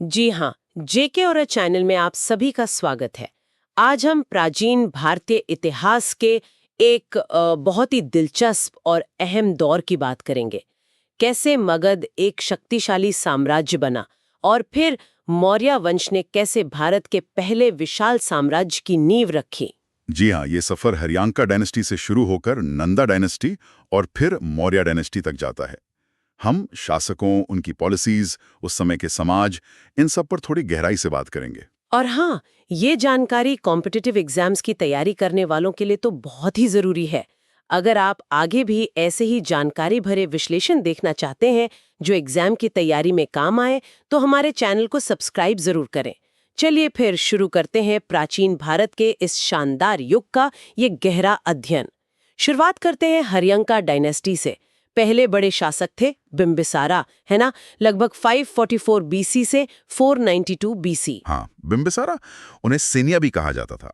जी हाँ, जेके और चैनल में आप सभी का स्वागत है। आज हम प्राचीन भारतीय इतिहास के एक बहुत ही दिलचस्प और अहम दौर की बात करेंगे। कैसे मगध एक शक्तिशाली साम्राज्य बना और फिर मौर्य वंश ने कैसे भारत के पहले विशाल साम्राज्य की नींव रखी। जी हाँ, ये सफर हरियांका डायनेस्टी से शुरू होकर नंदा डायनेस्टी और फिर मौर्य डायनेस्टी तक जाता है। हम शासकों, उनकी पॉलिसीज, उस समय के समाज, इन सब पर थोड़ी गहराई से बात करेंगे। और हाँ, ये जानकारी कॉम्पिटिटिव एग्जाम्स की तैयारी करने वालों के लिए तो बहुत ही जरूरी है। अगर आप आगे भी ऐसे ही जानकारी भरे विश्लेषण देखना चाहते हैं जो एग्जाम की तैयारी में काम आए, तो हमारे चैनल को सब्सक्राइब जरूर करें। चलिए फिर शुरू करते हैं प्राचीन भारत के इस शानदार युग का ये गहरा अध्ययन। शुरुआत करते हैं हरियंका डायनेस्टी से। पहले बड़े शासक थे बिम्बिसारा, है ना, लगभग 544 बीसी से 492 बीसी। हाँ, बिम्बिसारा, उन्हें सेनिया भी कहा जाता था।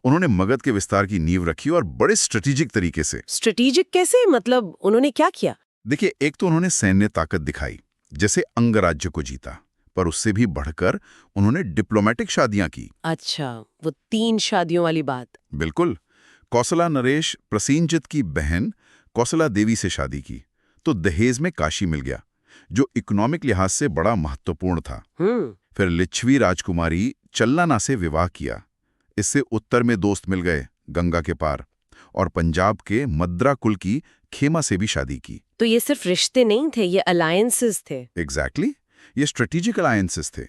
उन्होंने मगध के विस्तार की नींव रखी और बड़े स्ट्रेटेजिक तरीके से। स्ट्रेटेजिक कैसे, मतलब उन्होंने क्या किया? देखिए, एक तो उन्होंने सैन्य ताकत दिखाई, जैसे अंगराज्य को जीता, पर उससे भी बढ़कर उन्होंने डिप्लोमेटिक शादियां की। अच्छा, वो 3 शादियों वाली बात। बिल्कुल। कौसला नरेश प्रसेनजित की बहन कौसला देवी से शादी की, तो दहेज में काशी मिल गया, जो इकोनॉमिक लिहाज से बड़ा महत्वपूर्ण था। फिर लिच्छवी राजकुमारी चल्लाना से विवाह किया। इससे उत्तर में दोस्त मिल गए, गंगा के पार, और पंजाब के मद्रा कुल की खेमा से भी शादी की। तो ये सिर्फ रिश्ते नहीं थे, ये अलायंसेस थे। एग्जैक्टली, ये स्ट्रेटेजिक अलायंसेस थे।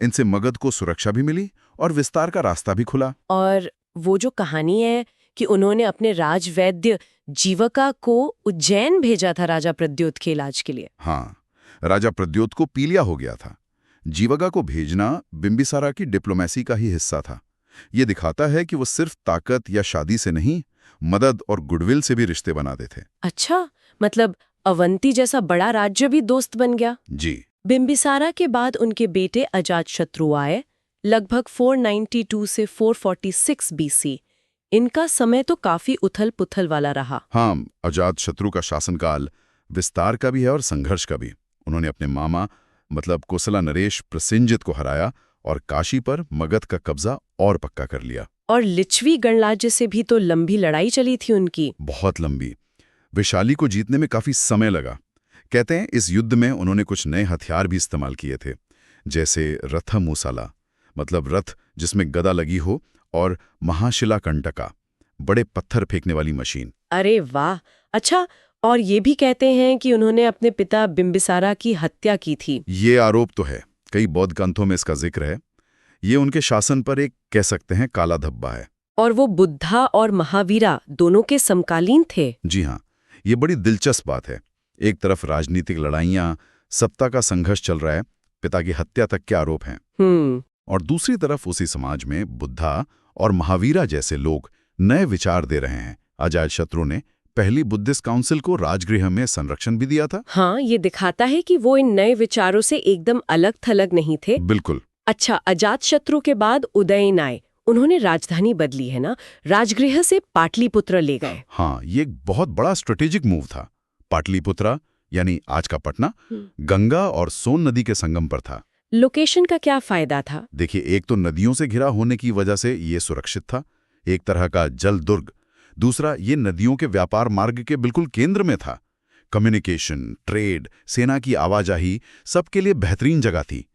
इनसे मगध को सुरक्षा भी मिली और विस्तार का रास्ता भी खुला। और वो जो कहानी है कि उन्होंने अपने राजवैद्य जीवका को उज्जैन भेजा था राजा प्रद्योत के इलाज के लिए। हाँ, राजा प्रद्योत को पीलिया हो गया था। जीवगा को भेजना बिम्बिसारा की डिप्लोमेसी का ही हिस्सा था। ये दिखाता है कि वो सिर्फ ताकत या शादी से नहीं, मदद और गुडविल से भी रिश्ते बनाते थे। अच्छा, मतलब अवंती जैसा बड़ा राज्य भी दोस्त बन गया। जी। बिम्बिसारा के बाद उनके बेटे अजातशत्रु आए, लगभग 492 से 446 बीसी। इनका समय तो काफी उथल-पुथल वाला रहा। हाँ, अजातशत्रु का शासनकाल विस्तार का भी है और संघर्ष का भी। उन्होंने अपने मामा मतलब कोसला नरेश प्रसेनजित को हराया और काशी पर मगध का कब्जा और पक्का कर लिया। और लिच्छवी गणराज्य से भी तो लंबी लड़ाई चली थी उनकी। बहुत लंबी। वैशाली को जीतने में काफी समय लगा। कहते हैं इस युद्ध में उन्होंने कुछ नए हथियार भी इस्तेमाल किए थे, जैसे रथमुसाला, मतलब रथ जिसमें गदा लगी हो, और महाशिला कंटका, बड़े पत्थर फेंकने वाली मशीन। अरे वाह! अच्छा, और ये भी कहते हैं कि उन्होंने अपने पिता बिम्बिसारा की हत्या की थी। ये आरोप तो है, कई बौद्ध ग्रंथों में इसका जिक्र है। ये उनके शासन पर एक कह सकते हैं काला धब्बा है। और वो बुद्धा और महावीरा दोनों के समकालीन थे। जी हाँ, ये बड़ी दिलचस्प बात है। एक तरफ राजनीतिक लड़ाइयाँ, सत्ता का संघर्ष चल रहा है, पिता की हत्या तक के आरोप हैं, और दूसरी तरफ उसी समाज में बुद्धा और महावीरा जैसे लोग नए विचार दे रहे हैं। अजातशत्रु ने पहली बुद्धिस्ट काउंसिल को राजगृह में संरक्षण भी दिया था। हाँ, ये दिखाता है कि वो इन नए विचारों से एकदम अलग-थलग नहीं थे। बिल्कुल। अच्छा, अजातशत्रु के बाद उदयन आए। उन्होंने राजधानी बदली है ना, राजगृह से पाटलिपुत्र ले गए। हाँ, ये एक बहुत बड़ा स्ट्रेटेजिक मूव था। पाटलिपुत्रा यानी आज का पटना, गंगा और सोन नदी के संगम पर था। लोकेशन का क्या फायदा था? देखिए, एक तो नदियों से घिरा होने की वजह से ये सुरक्षित था, एक तरह का जल दुर्ग। दूसरा, ये नदियों के व्यापार मार्ग के बिल्कुल केंद्र में था। कम्युनिकेशन, ट्रेड, सेना की आवाजाही, सबके लिए बेहतरीन जगह थी।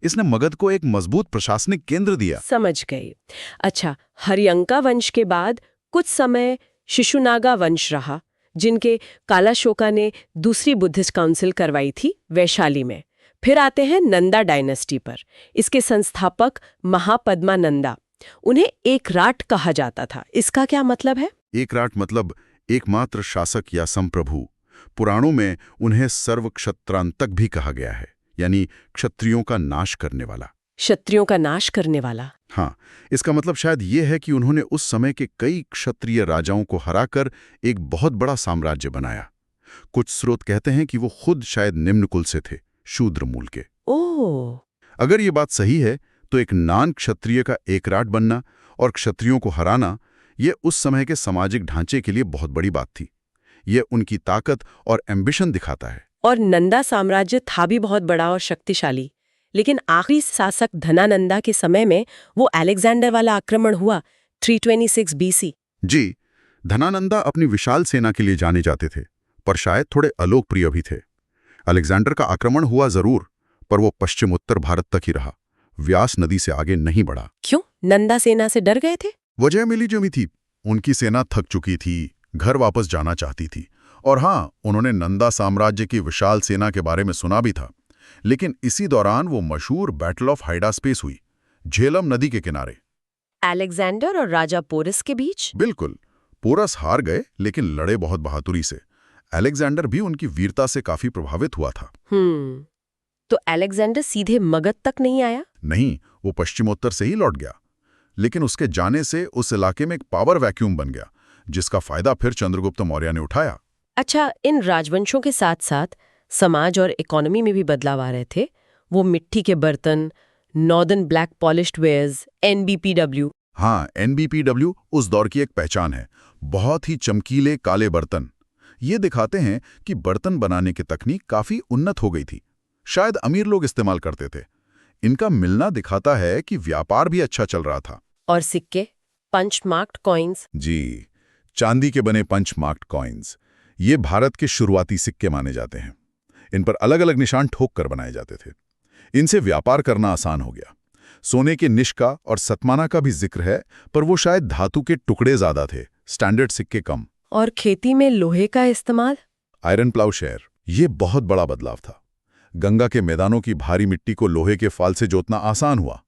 इसने मगध को एक मजबूत प्रशासनिक केंद्र दिया। समझ गई। अच्छा, हरियंका वंश के बाद कुछ समय शिशुनागा वंश रहा, जिनके कालाशोका ने दूसरी बुद्धिस्ट काउंसिल करवाई थी वैशाली में। फिर आते हैं नंदा डायनेस्टी पर। इसके संस्थापक महापद्मानंदा, उन्हें एकराट कहा जाता था। इसका क्या मतलब है? एकराट मतलब एकमात्र शासक या संप्रभु। पुराणों में उन्हें सर्वक्षत्रांतक भी कहा गया है, यानी क्षत्रियों का नाश करने वाला। क्षत्रियों का नाश करने वाला। हाँ, इसका मतलब शायद ये है कि उन्होंने उस समय के कई क्षत्रिय राजाओं को हराकर एक बहुत बड़ा साम्राज्य बनाया। कुछ स्रोत कहते हैं कि वो खुद शायद निम्न कुल से थे, शूद्र मूल के। ओह! अगर ये बात सही है, तो एक नान क्षत्रिय का एकराट बनना और क्षत्रियों को हराना, ये उस समय के सामाजिक ढांचे के लिए बहुत बड़ी बात थी। ये उनकी ताकत और एम्बिशन दिखाता है। और नंदा साम्राज्य था भी बहुत बड़ा और शक्तिशाली, लेकिन आखिरी शासक धनानंदा के समय में वो अलेक्जेंडर वाला आक्रमण हुआ 326 BC। जी, धनानंदा अपनी विशाल सेना के लिए जाने जाते थे, पर शायद थोड़े अलोकप्रिय भी थे। अलेक्जेंडर का आक्रमण हुआ जरूर, पर वो पश्चिम उत्तर भारत तक ही रहा, व्यास नदी से आगे नहीं बढ़ा। क्यों? नंदा सेना से डर गए थे? वजह मिली जुमी थी। उनकी सेना थक चुकी थी, घर वापस जाना चाहती थी। और हाँ, उन्होंने नंदा साम्राज्य की विशाल सेना के बारे में सुना भी था। लेकिन इसी दौरान वो मशहूर बैटल ऑफ हाइडास्पेस हुई, झेलम नदी के किनारे। अलेक्जेंडर और राजा पोरस के बीच? बिल्कुल। पोरस हार गए, लेकिन लड़े बहुत बहादुरी से। अलेक्जेंडर भी उनकी वीरता से काफी प्रभावित हुआ था। तो अलेक्जेंडर सीधे मगध तक नहीं आया? नहीं, वो पश्चिमोत्तर से ही लौट गया। लेकिन उसके जाने से उस इलाके में एक पावर वैक्यूम बन गया, जिसका फायदा फिर चंद्रगुप्त मौर्य ने उठाया। अच्छा, इन राजवंशों के साथ साथ समाज और इकोनॉमी में भी बदलाव आ रहे थे। वो मिट्टी के बर्तन, northern black polished wares, NBPW। हाँ, NBPW उस दौर की एक पहचान है। बहुत ही चमकीले काले बर्तन। ये दिखाते हैं कि बर्तन बनाने की तकनीक काफी उन्नत हो गई थी। शायद अमीर लोग इस्तेमाल करते थे। इनका मिलना दिखाता है कि व्यापार भी अच्छा चल रहा था। और सिक्के, पंच मार्क्ड कॉइन्स? जी, चांदी के बने पंच मार्क्ड कॉइन्स, ये भारत के शुरुआती सिक्के माने जाते हैं। इन पर अलग अलग निशान ठोक कर बनाए जाते थे। इनसे व्यापार करना आसान हो गया। सोने के निश का और सतमाना का भी जिक्र है, पर वो शायद धातु के टुकड़े ज्यादा थे, स्टैंडर्ड सिक्के कम। और खेती में लोहे का इस्तेमाल? आयरन प्लाउशेयर, ये बहुत बड़ा बदलाव था। गंगा के मैदानों की भारी मिट्टी को लोहे के फाल से जोतना आसान हुआ।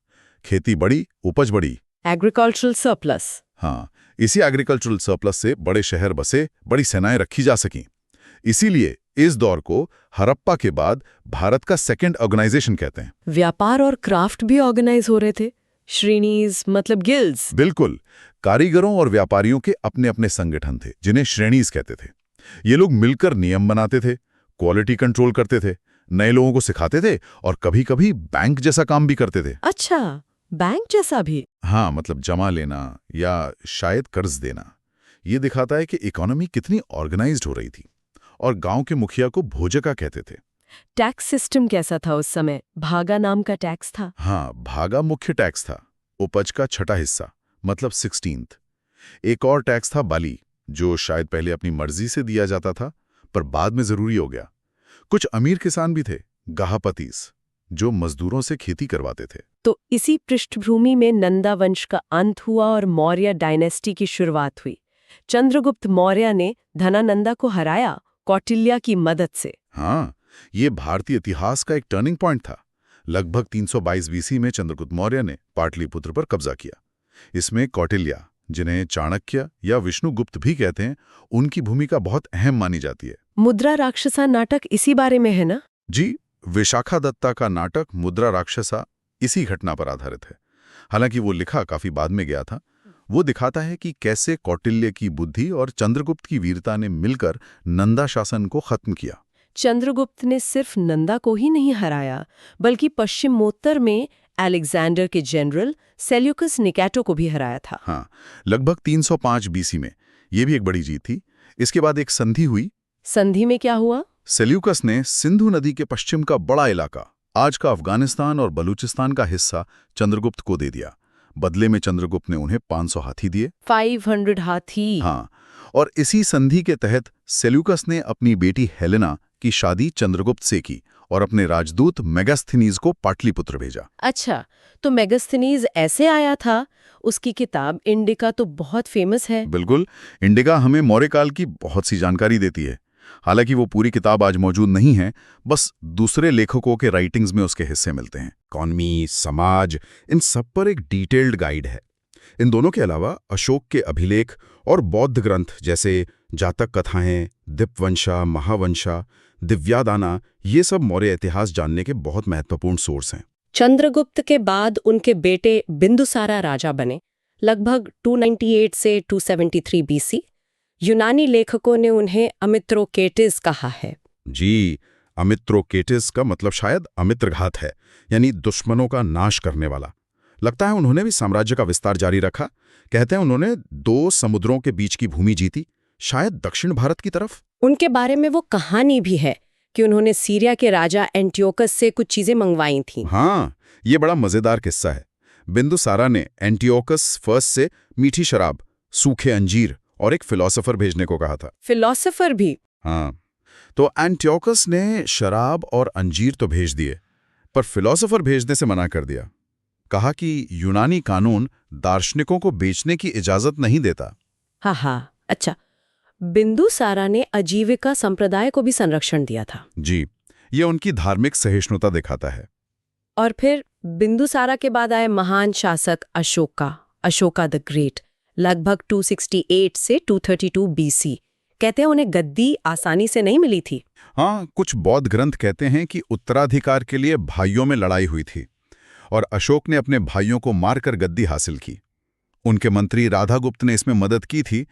खेती बढ़ी, उपज बढ़ी। Agricultural surplus? हाँ, इसी एग्रीकल्चरल सरप्लस से बड़े शहर बसे, बड़ी सेनाएं रखी जा सकीं। इसीलिए इस दौर को हड़प्पा के बाद भारत का सेकंड ऑर्गेनाइजेशन कहते हैं। व्यापार और क्राफ्ट भी ऑर्गेनाइज हो रहे थे? श्रेणीज मतलब गिल्ड्स? बिल्कुल। कारीगरों और व्यापारियों के अपने अपने संगठन थे, जिन्हें श्रेणीज कहते थे। ये लोग मिलकर नियम बनाते थे, क्वालिटी कंट्रोल करते थे, नए लोगों को सिखाते थे और कभी-कभी बैंक जैसा काम भी करते थे। अच्छा, बैंक जैसा भी? हाँ, मतलब जमा लेना या शायद कर्ज देना। ये दिखाता है कि इकोनॉमी कितनी ऑर्गेनाइज्ड हो रही थी। और गांव के मुखिया को भोजका कहते थे। टैक्स सिस्टम कैसा था उस समय? भागा नाम का टैक्स था? हाँ, भागा मुख्य टैक्स था, उपज का छठा हिस्सा, मतलब 16th। एक और टैक्स था बाली, जो शायद पहले अपनी मर्जी से दिया जाता था, पर बाद में जरूरी हो गया। कुछ अमीर किसान भी थे, गाहपतीस, जो मजदूरों से खेती करवाते थे। तो इसी पृष्ठभूमि में नंदा वंश का अंत हुआ और मौर्य डायनेस्टी की शुरुआत हुई। चंद्रगुप्त मौर्य ने धनानंदा को हराया, कौटिल्य की मदद से। हाँ, ये भारतीय इतिहास का एक टर्निंग पॉइंट था। लगभग 322 BC में चंद्रगुप्त मौर्य ने पाटलिपुत्र पर कब्जा किया। इसमें कौटिल्य, जिन्हें चाणक्य या विष्णुगुप्त भी कहते हैं, उनकी भूमिका बहुत अहम मानी जाती है। मुद्रा राक्षसा नाटक इसी बारे में है ना? जी, विशाखादत्ता का नाटक मुद्रा राक्षसा इसी घटना पर आधारित है। हालांकि वो लिखा काफी बाद में गया था। वो दिखाता है कि कैसे कौटिल्य की बुद्धि और चंद्रगुप्त की वीरता ने मिलकर नंदा शासन को खत्म किया। चंद्रगुप्त ने सिर्फ नंदा को ही नहीं हराया, बल्कि पश्चिमोत्तर में अलेक्जेंडर के जनरल सेल्यूकस निकैटो को भी हराया था। हाँ, लगभग 305 BC में। ये भी एक बड़ी जीत थी। इसके बाद एक संधि हुई। संधि में क्या हुआ? सेल्यूकस ने सिंधु नदी के पश्चिम का बड़ा इलाका, आज का अफगानिस्तान और बलूचिस्तान का हिस्सा, चंद्रगुप्त को दे दिया। बदले में चंद्रगुप्त ने उन्हें 500 हाथी दिए। 500 हाथी? हाँ, और इसी संधि के तहत सेल्यूकस ने अपनी बेटी हेलेना की शादी चंद्रगुप्त से की और अपने राजदूत मेगास्थनीज को पाटलिपुत्र भेजा। अच्छा, तो मेगास्थनीज ऐसे आया था? उसकी किताब इंडिका तो बहुत फेमस है। बिल्कुल, इंडिका हमें मौर्य काल की बहुत सी जानकारी देती है। हालांकि वो पूरी किताब आज मौजूद नहीं है, बस दूसरे लेखकों के राइटिंग्स में उसके हिस्से मिलते हैं। इकॉनमी, समाज, इन सब पर एक डिटेल्ड गाइड है। इन दोनों के अलावा अशोक के अभिलेख और बौद्ध ग्रंथ जैसे जातक कथाएं, दीपवंशा, महावंशा, दिव्यादाना, ये सब मौर्य इतिहास जानने के बहुत महत्वपूर्ण सोर्स हैं। चंद्रगुप्त के बाद उनके बेटे बिंदुसारा राजा बने, लगभग 298 से 273 BC। यूनानी लेखकों ने उन्हें अमित्रोकेटिस कहा है। जी, अमित्रोकेटिस का मतलब शायद अमित्रघात है, यानी दुश्मनों का नाश करने वाला। लगता है उन्होंने भी साम्राज्य का विस्तार जारी रखा। कहते हैं उन्होंने 2 समुद्रों के बीच की भूमि जीती, शायद दक्षिण भारत की तरफ। उनके बारे में वो कहानी भी है कि उन्होंने सीरिया के राजा एंटियोकस से कुछ चीजें मंगवाई थीं। हाँ, ये बड़ा मजेदार किस्सा है। बिंदुसारा ने एंटियोकस फर्स्ट से मीठी शराब, सूखे अंजीर और एक फिलोसोफर भेजने को कहा था। फिलोसोफर भी? हाँ, तो एंटियोकस ने शराब और अंजीर तो भेज दिए, पर फिलोसोफर भेजने से मना कर दिया। कहा कि यूनानी कानून दार्शनिकों को बेचने की इजाजत नहीं देता। हाँ, अच्छा। बिंदुसारा ने आजीविका संप्रदाय को भी संरक्षण दिया था। जी, ये उनकी धार्मिक सहिष्णुता दिखाता है। और फिर बिंदुसारा के बाद आए महान शासक अशोका द ग्रेट, लगभग 268 से 232 बीसी। कहते हैं उन्हें गद्दी आसानी से नहीं मिली थी। हाँ, कुछ बौद्ध ग्रंथ कहते हैं कि उत्तराधिकार के लिए भाइयों में लड़ाई हुई थी और अशोक ने अपने भाइयों को मारकर गद्दी हासिल की। उनके मंत्री राधागुप्त ने इसमें मदद की थी,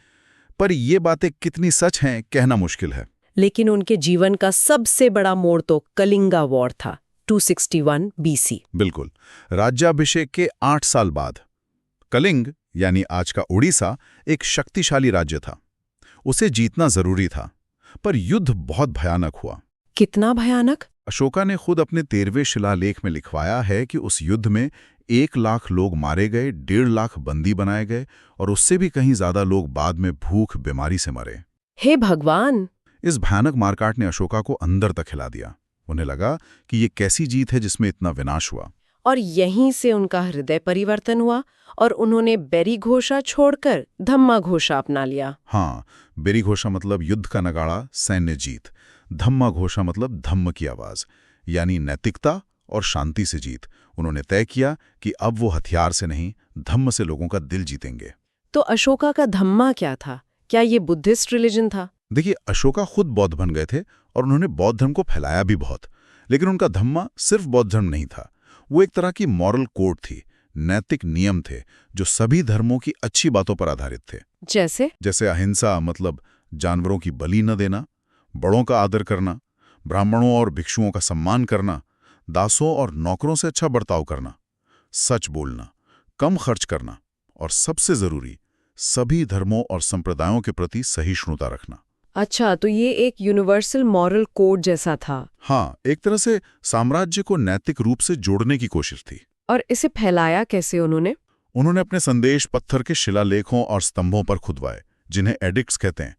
पर ये बातें कितनी सच हैं कहना मुश्किल है। लेकिन उनके जीवन का सबसे बड़ा मोड़ तो कलिंगा वॉर था, 261 बीसी। बिल्कुल, राज्याभिषेक के 8 साल बाद। कलिंग यानी आज का उड़ीसा एक शक्तिशाली राज्य था। उसे जीतना जरूरी था, पर युद्ध बहुत भयानक हुआ। कितना भयानक? अशोका ने खुद अपने 13वें शिलालेख में लिखवाया है कि उस युद्ध में 1 लाख लोग मारे गए, 1.5 लाख बंदी बनाए गए और उससे भी कहीं ज्यादा लोग बाद में भूख बीमारी से मरे। हे भगवान! इस भयानक मारकाट ने अशोका को अंदर तक हिला दिया। उन्हें लगा कि ये कैसी जीत है जिसमें इतना विनाश हुआ। और यहीं से उनका हृदय परिवर्तन हुआ और उन्होंने बेरी घोषा छोड़कर धम्मा घोषा अपना लिया। हाँ, बेरी घोषा मतलब युद्ध का नगाड़ा, सैन्य जीत। धम्मा घोषा मतलब धम्म की आवाज, यानी नैतिकता और शांति से जीत। उन्होंने तय किया कि अब वो हथियार से नहीं, धम्म से लोगों का दिल जीतेंगे। तो अशोका का धम्मा क्या था? क्या ये बुद्धिस्ट रिलीजन था? देखिए, अशोका खुद बौद्ध बन गए थे और उन्होंने बौद्ध धर्म को फैलाया भी बहुत, लेकिन उनका धम्मा सिर्फ बौद्ध धर्म नहीं था। वो एक तरह की मॉरल कोड थी, नैतिक नियम थे जो सभी धर्मों की अच्छी बातों पर आधारित थे। जैसे अहिंसा मतलब जानवरों की बलि न देना, बड़ों का आदर करना, ब्राह्मणों और भिक्षुओं का सम्मान करना, दासों और नौकरों से अच्छा बर्ताव करना, सच बोलना, कम खर्च करना और सबसे जरूरी, सभी धर्मों और संप्रदायों के प्रति सहिष्णुता रखना। अच्छा, तो ये एक यूनिवर्सल मॉरल कोड जैसा था। हाँ, एक तरह से साम्राज्य को नैतिक रूप से जोड़ने की कोशिश थी। और इसे फैलाया कैसे उन्होंने? उन्होंने अपने संदेश पत्थर के शिलालेखों और स्तंभों पर खुदवाए, जिन्हें एडिक्ट्स कहते हैं।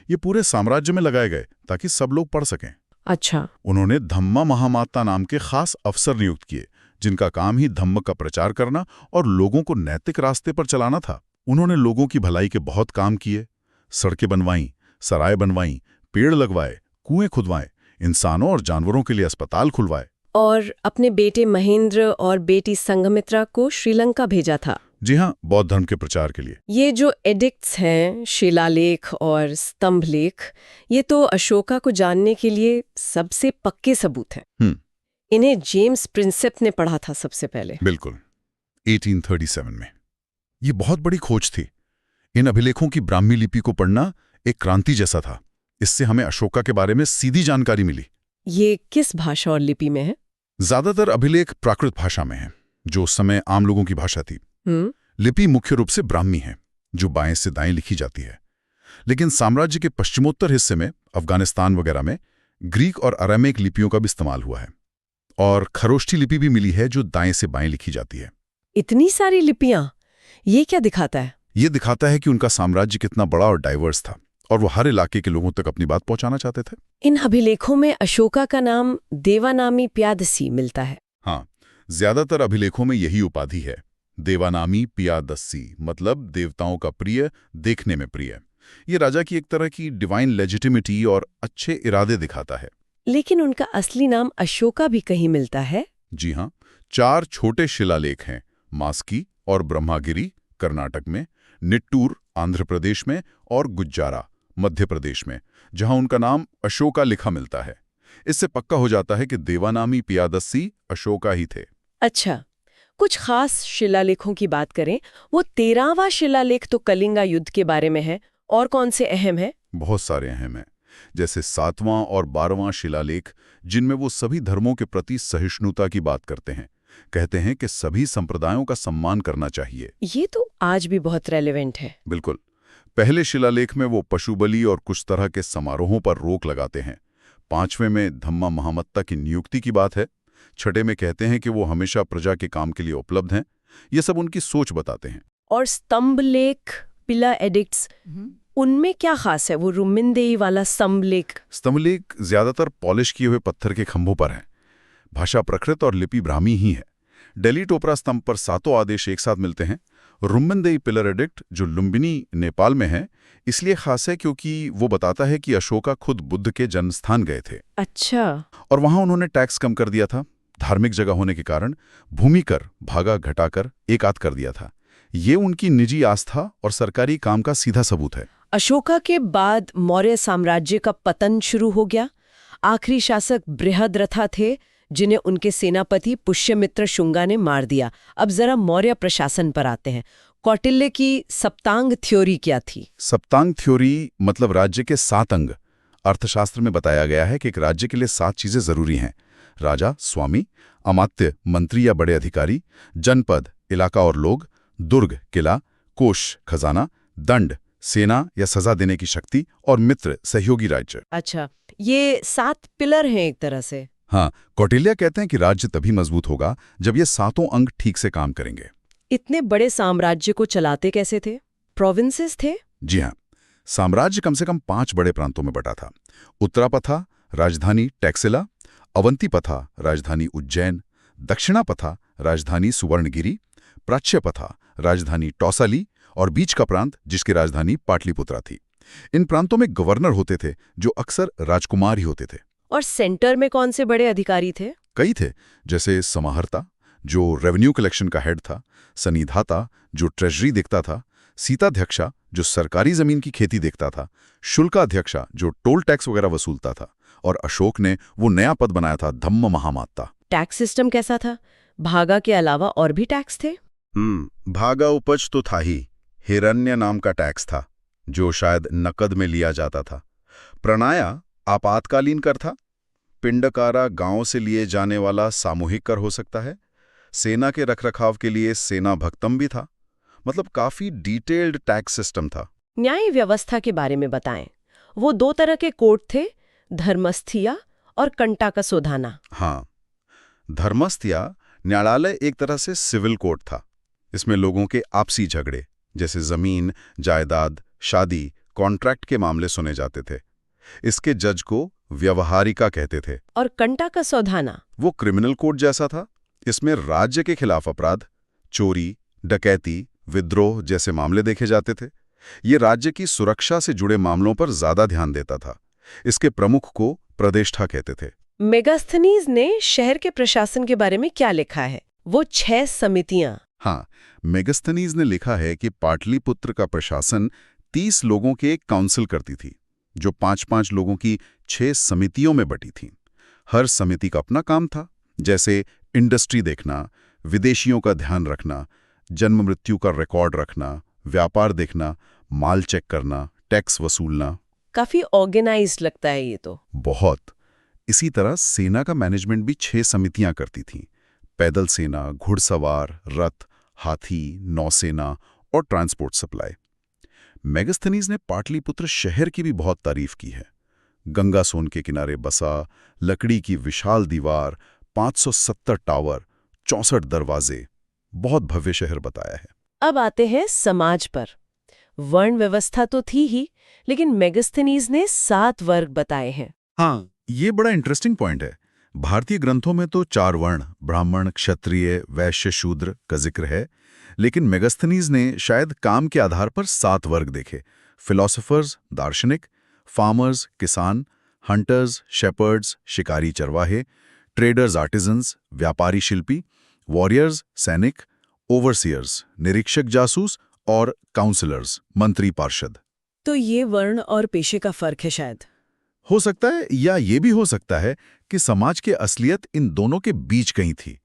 ये पूरे साम्राज्य में लगाए गए ताकि सब लोग पढ़ सकें। अच्छा। उन्होंने धम्मा महामाता नाम के खास अफसर नियुक्त किए, जिनका काम ही धम्म का प्रचार करना और लोगों को नैतिक रास्ते पर चलाना था। उन्होंने लोगों की भलाई के बहुत काम किए, सड़कें बनवाईं, सराय बनवाईं, पेड़ लगवाए, कुएं खुदवाए, इंसानों और जानवरों के लिए अस्पताल खुलवाए। और अपने बेटे महेंद्र और बेटी संघमित्रा को श्रीलंका भेजा था। जी हाँ, बौद्ध धर्म के प्रचार के लिए। ये जो एडिक्ट्स हैं, शिलालेख और स्तंभलेख, ये तो अशोका को जानने के लिए सबसे पक्के सबूत हैं। इन्हें जेम्स प्रिंसेप ने पढ़ा था सबसे पहले। बिल्कुल, 1837 में। ये बहुत बड़ी खोज थी। इन अभिलेखों की ब्राह्मी लिपि को पढ़ना एक क्रांति जैसा था। इससे हमें अशोका के बारे में सीधी जानकारी मिली। ये किस भाषा और लिपि में है? ज्यादातर अभिलेख प्राकृत भाषा में हैं, जो उस समय आम लोगों की भाषा थी। लिपि मुख्य रूप से ब्राह्मी है, जो बाएं से दाएं लिखी जाती है। लेकिन साम्राज्य के पश्चिमोत्तर हिस्से में, अफगानिस्तान वगैरह में, ग्रीक और अरामेक लिपियों का भी इस्तेमाल हुआ है। और खरोष्ठी लिपि भी मिली है, जो दाएं से बाएं लिखी जाती है। इतनी सारी लिपियां, ये क्या दिखाता है? ये दिखाता है कि उनका साम्राज्य कितना बड़ा और डाइवर्स था, और वो हर इलाके के लोगों तक अपनी बात पहुंचाना चाहते थे। इन अभिलेखों में अशोका का नाम देवानामी प्यादसी मिलता है। हाँ, ज्यादातर अभिलेखों में यही उपाधि है, देवानामी पियादस्सी, मतलब देवताओं का प्रिय, देखने में प्रिय। ये राजा की एक तरह की डिवाइन लेजिटिमिटी और अच्छे इरादे दिखाता है। लेकिन उनका असली नाम अशोका भी कहीं मिलता है। जी हाँ, 4 छोटे शिलालेख हैं, मास्की और ब्रह्मागिरी कर्नाटक में, निट्टूर आंध्र प्रदेश में और गुज्जारा मध्य प्रदेश में, जहां उनका नाम अशोका लिखा मिलता है। इससे पक्का हो जाता है कि देवानामी पियादस्सी अशोका ही थे। अच्छा, कुछ खास शिलालेखों की बात करें, वो 13वां शिलालेख तो कलिंगा युद्ध के बारे में है। और कौन से अहम है? बहुत सारे अहम हैं, जैसे 7वां और 12वां शिलालेख, जिनमें वो सभी धर्मों के प्रति सहिष्णुता की बात करते हैं। कहते हैं कि सभी संप्रदायों का सम्मान करना चाहिए। ये तो आज भी बहुत रेलेवेंट है। बिल्कुल। पहले शिलालेख में वो पशु बलि और कुछ तरह के समारोहों पर रोक लगाते हैं। 5वें में धम्मा महामत्ता की नियुक्ति की बात है। 6ठे में कहते हैं कि वो हमेशा प्रजा के काम के लिए उपलब्ध हैं। ये सब उनकी सोच बताते हैं। और स्तंभ लेख, पिलर एडिक्ट्स, उनमें क्या खास है? वो रुमिनदेई वाला स्तंभ लेख? स्तंभ लेख ज्यादातर पॉलिश किए हुए पत्थर के खंभों पर हैं। भाषा प्रकृत और लिपि ब्राह्मी ही है। दिल्ली टोपरा स्तंभ पर 7 आदेश एक साथ मिलते हैं। रुमिनदेई पिलर एडिक्ट जो लुम्बिनी नेपाल में है इसलिए खास है क्योंकि वो बताता है कि अशोका खुद बुद्ध के जन्म स्थान गए थे। अच्छा। और वहां उन्होंने टैक्स कम कर दिया था। धार्मिक जगह होने के कारण भूमि कर भागा घटाकर एक आध कर दिया था। ये उनकी निजी आस्था और सरकारी काम का सीधा सबूत है। अशोका के बाद मौर्य साम्राज्य का पतन शुरू हो गया। आखिरी शासक बृहद्रथा थे जिन्हें उनके सेनापति पुष्यमित्र शुंगा ने मार दिया। अब जरा मौर्य प्रशासन पर आते हैं। कौटिल्य की सप्तांग थ्योरी क्या थी? सप्तांग थ्योरी मतलब राज्य के 7 अंग। अर्थशास्त्र में बताया गया है कि एक राज्य के लिए 7 चीजें जरूरी हैं: राजा, स्वामी, अमात्य, मंत्री या बड़े अधिकारी, जनपद, इलाका और लोग, दुर्ग, किला, कोष, खजाना, दंड, सेना या सजा देने की शक्ति, और मित्र, सहयोगी राज्य। अच्छा, ये 7 पिलर हैं एक तरह से। हाँ, कौटिल्य कहते हैं कि राज्य तभी मजबूत होगा जब ये 7 अंग ठीक से काम करेंगे। इतने बड़े साम्राज्य को चलाते कैसे थे? प्रोविंसेस थे? जी हाँ, साम्राज्य कम से कम 5 बड़े प्रांतों में बटा था। उत्तरापथा, राजधानी टैक्सिला; अवंतीपथा, राजधानी उज्जैन; दक्षिणापथा, राजधानी सुवर्णगिरी; प्राच्यपथा, राजधानी टौसाली; और बीच का प्रांत जिसकी राजधानी पाटलिपुत्रा थी। इन प्रांतों में गवर्नर होते थे जो अक्सर राजकुमार ही होते थे। और सेंटर में कौन से बड़े अधिकारी थे? कई थे, जैसे समाहर्ता जो रेवेन्यू कलेक्शन का हेड था, सनिधाता जो ट्रेजरी देखता था, सीताध्यक्षा जो सरकारी जमीन की खेती देखता था, शुल्काध्यक्षा जो टोल टैक्स वगैरह वसूलता था, और अशोक ने वो नया पद बनाया था धम्म महामात्ता। टैक्स सिस्टम कैसा था? भागा के अलावा और भी टैक्स थे? भागा उपज तो था ही। हिरण्य नाम का टैक्स था जो शायद नकद में लिया जाता था। प्रणाया आपातकालीन कर था। पिंडकारा गांव से लिए जाने वाला सामूहिक कर हो सकता है। सेना के रखरखाव के लिए सेना भक्तम भी था। मतलब काफी डिटेल्ड टैक्स सिस्टम था। न्याय व्यवस्था के बारे में बताएं। वो 2 तरह के कोर्ट थे, धर्मस्थिया और कंटाकसोधाना। हाँ, धर्मस्थया न्यायालय एक तरह से सिविल कोर्ट था। इसमें लोगों के आपसी झगड़े जैसे जमीन, जायदाद, शादी, कॉन्ट्रैक्ट के मामले सुने जाते थे। इसके जज को व्यवहारिका कहते थे। और कंटाकसोधाना? वो क्रिमिनल कोर्ट जैसा था। इसमें राज्य के खिलाफ अपराध, चोरी, डकैती, विद्रोह जैसे मामले देखे जाते थे। ये राज्य की सुरक्षा से जुड़े मामलों पर ज्यादा ध्यान देता था। इसके प्रमुख को प्रदेष्ठा कहते थे। मेगास्थनीज ने शहर के प्रशासन के बारे में क्या लिखा है? वो 6 समितियां। हाँ, मेगास्थनीज ने लिखा है कि पाटलिपुत्र का प्रशासन 30 लोगों के एक काउंसिल करती थी जो 5-5 लोगों की 6 समितियों में बटी थी। हर समिति का अपना काम था, जैसे इंडस्ट्री देखना, विदेशियों का ध्यान रखना, जन्म मृत्यु का रिकॉर्ड रखना, व्यापार देखना, माल चेक करना, टैक्स वसूलना। काफी ऑर्गेनाइज्ड लगता है ये तो। बहुत। इसी तरह सेना का मैनेजमेंट भी 6 समितियां करती थीं। पैदल सेना, घुड़सवार, रथ, हाथी, नौसेना और ट्रांसपोर्ट सप्लाई। मेगास्थनीज ने पाटलिपुत्र शहर की भी बहुत तारीफ की है। गंगा सोन के किनारे बसा, लकड़ी की विशाल दीवार, 570 टावर, 64 दरवाजे, बहुत भव्य शहर बताया है। अब आते हैं समाज पर। वर्ण व्यवस्था तो थी ही, लेकिन मेगास्थनीज ने 7 वर्ग बताए हैं। हाँ, ये बड़ा इंटरेस्टिंग पॉइंट है। भारतीय ग्रंथों में तो 4 वर्ण, ब्राह्मण, क्षत्रिय, वैश्य, शूद्र का जिक्र है, लेकिन मेगास्थनीज ने शायद काम के आधार पर 7 वर्ग देखे। फिलोसोफर्स, दार्शनिक; फार्मर्स, किसान; हंटर्स, शेपर्ड्स, शिकारी चरवाहे; ट्रेडर्स, आर्टिजन्स, व्यापारी शिल्पी; वॉरियर्स, सैनिक; ओवरसियर्स, निरीक्षक जासूस; और काउंसलर्स, मंत्री पार्षद। तो ये वर्ण और पेशे का फर्क है शायद। हो सकता है, या ये भी हो सकता है कि समाज की असलियत इन दोनों के बीच कहीं थी।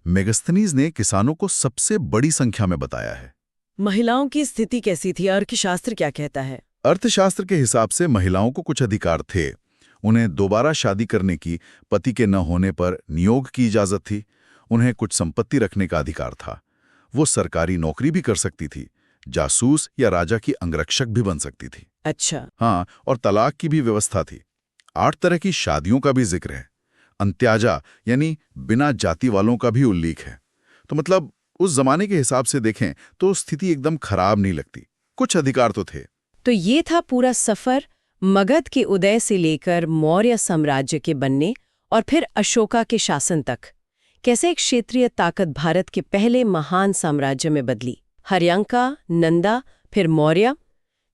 मेगास्थनीज ने किसानों को सबसे बड़ी संख्या में बताया है। महिलाओं की स्थिति कैसी थी? अर्थशास्त्र क्या कहता है? अर्थशास्त्र के हिसाब से महिलाओं को कुछ अधिकार थे। उन्हें दोबारा शादी करने की, पति के न होने पर नियोग की इजाजत थी। उन्हें कुछ संपत्ति रखने का अधिकार था। वो सरकारी नौकरी भी कर सकती थी, जासूस या राजा की अंगरक्षक भी बन सकती थी। अच्छा। हाँ, और तलाक की भी व्यवस्था थी। 8 तरह की शादियों का भी जिक्र है। अंत्याजा यानी बिना जाति वालों का भी उल्लेख है। तो मतलब उस जमाने के हिसाब से देखें तो स्थिति एकदम खराब नहीं लगती, कुछ अधिकार तो थे। तो ये था पूरा सफर मगध के उदय से लेकर मौर्य साम्राज्य के बनने और फिर अशोका के शासन तक। कैसे एक क्षेत्रीय ताकत भारत के पहले महान साम्राज्य में बदली। हर्यंका, नंदा, फिर मौर्य,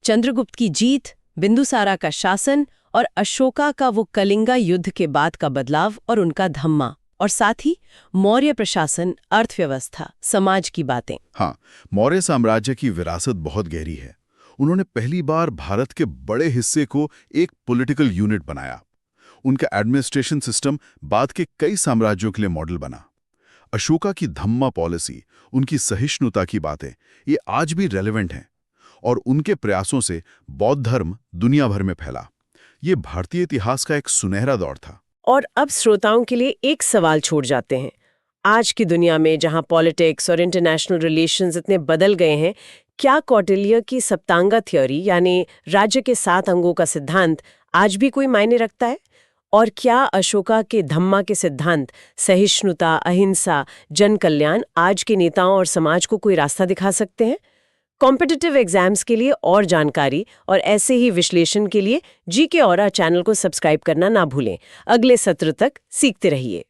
चंद्रगुप्त की जीत, बिंदुसारा का शासन और अशोका का वो कलिंगा युद्ध के बाद का बदलाव और उनका धम्मा, और साथ ही मौर्य प्रशासन, अर्थव्यवस्था, समाज की बातें। हाँ, मौर्य साम्राज्य की विरासत बहुत गहरी है। उन्होंने पहली बार भारत के बड़े हिस्से को एक पॉलिटिकल यूनिट बनाया। उनका एडमिनिस्ट्रेशन सिस्टम बाद के कई साम्राज्यों के लिए मॉडल बना। अशोका की धम्मा पॉलिसी, उनकी सहिष्णुता की बातें, ये आज भी रेलेवेंट हैं। और उनके प्रयासों से बौद्ध धर्म दुनिया भर में फैला। ये भारतीय इतिहास का एक सुनहरा दौर था। और अब श्रोताओं के लिए एक सवाल छोड़ जाते हैं। आज की दुनिया में जहां पॉलिटिक्स और इंटरनेशनल रिलेशंस इतने बदल गए हैं, क्या कौटिल्य की सप्तांगा थ्योरी यानी राज्य के 7 अंगों का सिद्धांत आज भी कोई मायने रखता है? और क्या अशोका के धम्मा के सिद्धांत, सहिष्णुता, अहिंसा, जन कल्याण आज के नेताओं और समाज को कोई रास्ता दिखा सकते हैं? कॉम्पिटिटिव एग्जाम्स के लिए और जानकारी और ऐसे ही विश्लेषण के लिए जीके ऑरा चैनल को सब्सक्राइब करना ना भूलें। अगले सत्र तक सीखते रहिए।